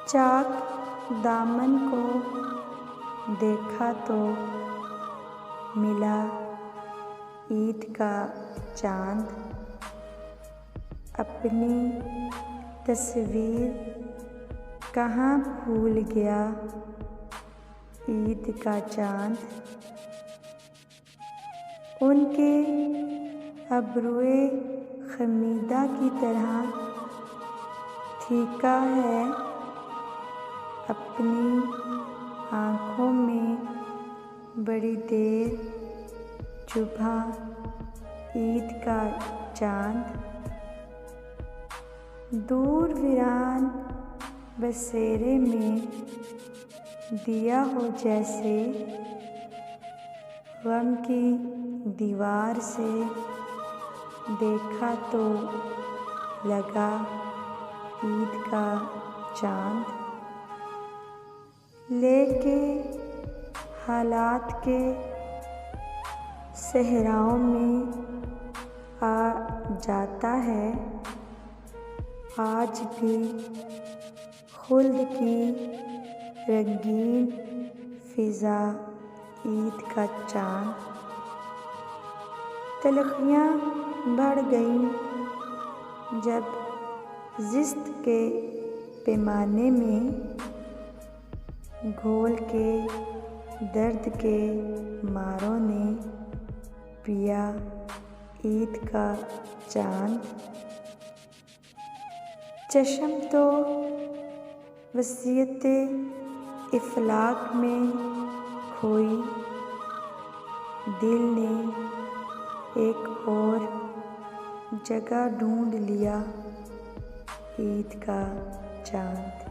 चाक दामन को देखा तो मिला ईद का चाँद। अपनी तस्वीर कहाँ भूल गया ईद का चाँद। उनके अब्रुए ख़मीदा की तरह फीका है, अपनी आँखों में बड़ी देर चुभा ईद का चाँद। दूर वीरान बसेरे में दिया हो जैसे, गम की दीवार से देखा तो लगा ईद का चाँद। लेके हालात के सहराओं में आ जाता है आज भी खुल्द की रंगीन फ़िज़ा ईद का चाँद। तलख़ियाँ बढ़ गईं जब ज़िस्त के पैमाने में घोल के दर्द के मारों ने पिया ईद का चाँद। चश्म तो वसीयते इफ़लाक में खोई, दिल ने एक और जगह ढूँढ लिया ईद का चाँद।